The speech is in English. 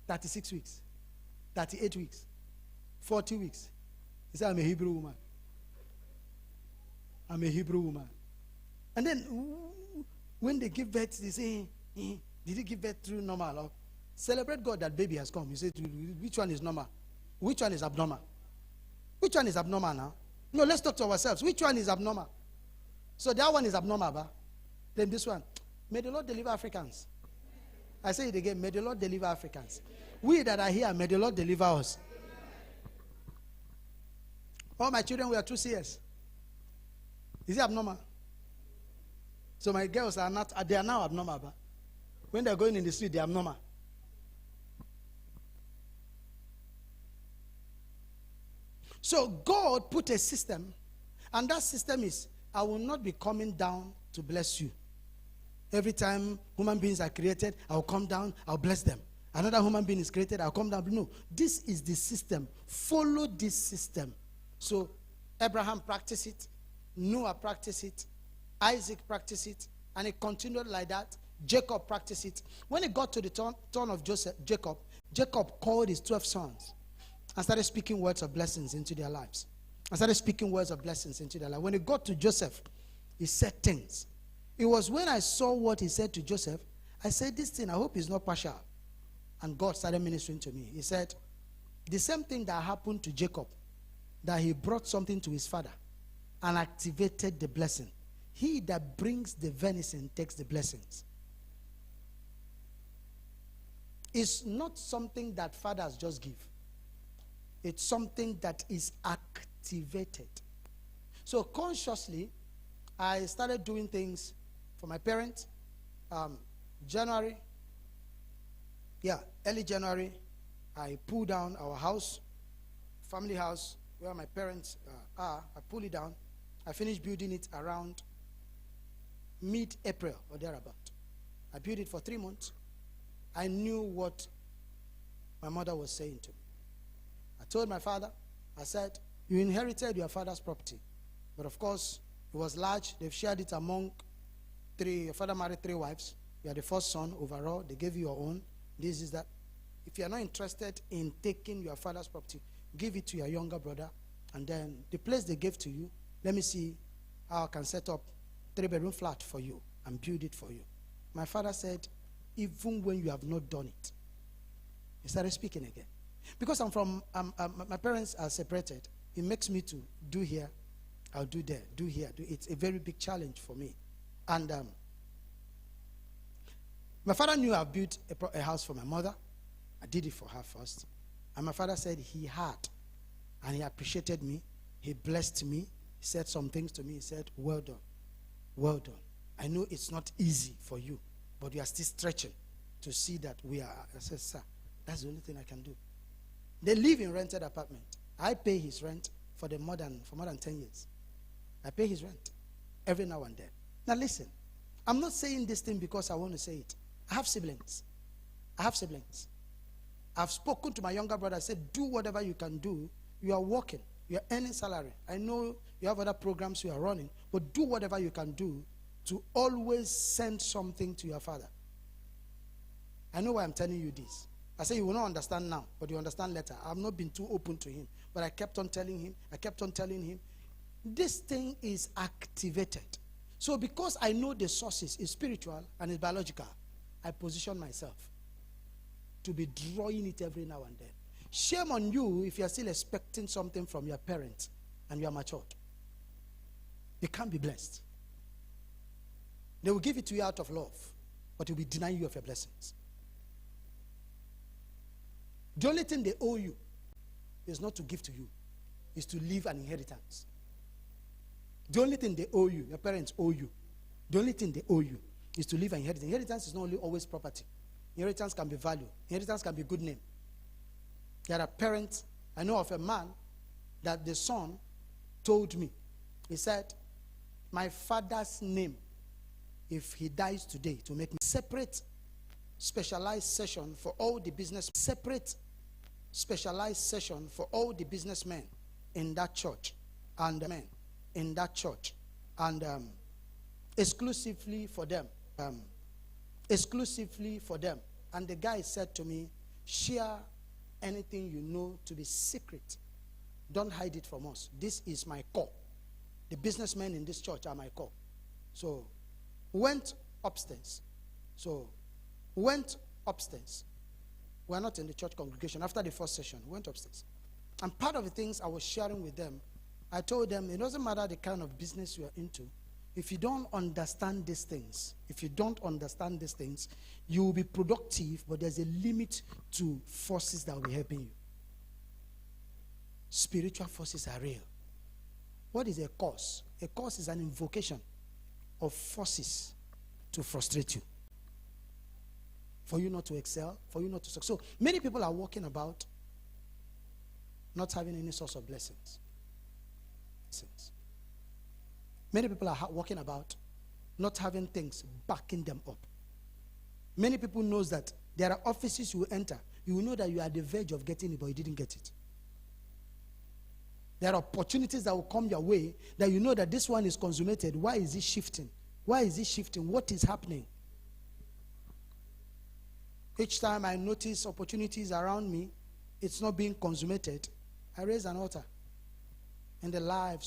36 weeks, 38 weeks, 40 weeks. He said, I'm a Hebrew woman. I'm a Hebrew woman. And then when they give birth, they say, did he give birth through normal? Or celebrate God that baby has come. You say, which one is normal? Which one is abnormal? Which one is abnormal now? No, let's talk to ourselves. Which one is abnormal? So that one is abnormal, but then this one. May the Lord deliver Africans. I say it again. May the Lord deliver Africans. We that are here, may the Lord deliver us. All my children were 2 CS. Is it abnormal? So my girls are not, they are now abnormal. But when they're going in the street, they're abnormal. So God put a system, and that system is, I will not be coming down to bless you. Every time human beings are created, I'll come down, I'll bless them. Another human being is created, I'll come down. No, this is the system. Follow this system. So Abraham practiced it, Noah practiced it, Isaac practiced it, and it continued like that. Jacob practiced it. When it got to the turn of Jacob called his 12 sons and started speaking words of blessings into their lives. And started speaking words of blessings into their life. When it got to Joseph, he said things. It was when I saw what he said to Joseph, I said, this thing, I hope is not partial. And God started ministering to me. He said, the same thing that happened to Jacob, that he brought something to his father and activated the blessing. He that brings the venison takes the blessings. It's not something that fathers just give. It's something that is activated. So consciously, I started doing things for my parents. Early January, I pulled down our house, family house, where my parents are. I pulled it down. I finished building it around mid-April or thereabout. I built it for 3 months. I knew what my mother was saying to me. I told my father, I said, you inherited your father's property. But of course, it was large. They've shared it among 3. Your father married 3 wives. You are the first son overall. They gave you your own. This is that. If you are not interested in taking your father's property, give it to your younger brother. And then the place they gave to you, let me see how I can set up 3-bedroom flat for you and build it for you. My father said, even when you have not done it. He started speaking again. Because my parents are separated, it makes me to do here, I'll do there, do here. It's a very big challenge for me. And my father knew I built a house for my mother. I did it for her first. And my father said he had, and he appreciated me. He blessed me. He said some things to me. He said, well done. Well done. I know it's not easy for you, but you are still stretching to see that we are. I said, sir, that's the only thing I can do. They live in rented apartment. I pay his rent for more than 10 years. I pay his rent every now and then. Now listen, I'm not saying this thing because I want to say it. I have siblings. I've spoken to my younger brother. I said, do whatever you can do. You are working. You are earning salary. I know you have other programs you are running, but do whatever you can do to always send something to your father. I know why I'm telling you this. I say you will not understand now, but you understand later. I've not been too open to him, but I kept on telling him. This thing is activated. So because I know the sources is spiritual and is biological, I position myself to be drawing it every now and then. Shame on you if you are still expecting something from your parents and you are matured. You can't be blessed. They will give it to you out of love, but they will deny you of your blessings. The only thing they owe you is not to give to you, is to leave an inheritance. The only thing they owe you, your parents owe you, the only thing they owe you is to leave an inheritance. Inheritance is not only always property. Inheritance can be value. Inheritance can be good name. There are parents, I know of a man that the son told me, he said, my father's name, if he dies today, to make me separate specialized session for all the business, separate specialized session for all the businessmen in that church and men in that church, and exclusively for them. And the guy said to me, Share anything you know to be secret. Don't hide it from us. This is my core. The businessmen in this church are my core. So, went upstairs. We're not in the church congregation. After the first session, went upstairs. And part of the things I was sharing with them, I told them, it doesn't matter the kind of business you are into. If you don't understand these things, you will be productive, but there's a limit to forces that will be helping you. Spiritual forces are real. What is a cause? A cause is an invocation of forces to frustrate you, for you not to excel, for you not to succeed. So many people are walking about not having any source of blessings. Many people are walking about not having things backing them up. Many people knows that there are offices you will enter. You will know that you are at the verge of getting it, but you didn't get it. There are opportunities that will come your way that you know that this one is consummated. Why is it shifting? Why is it shifting? What is happening? Each time I notice opportunities around me, it's not being consummated, I raise an altar in the lives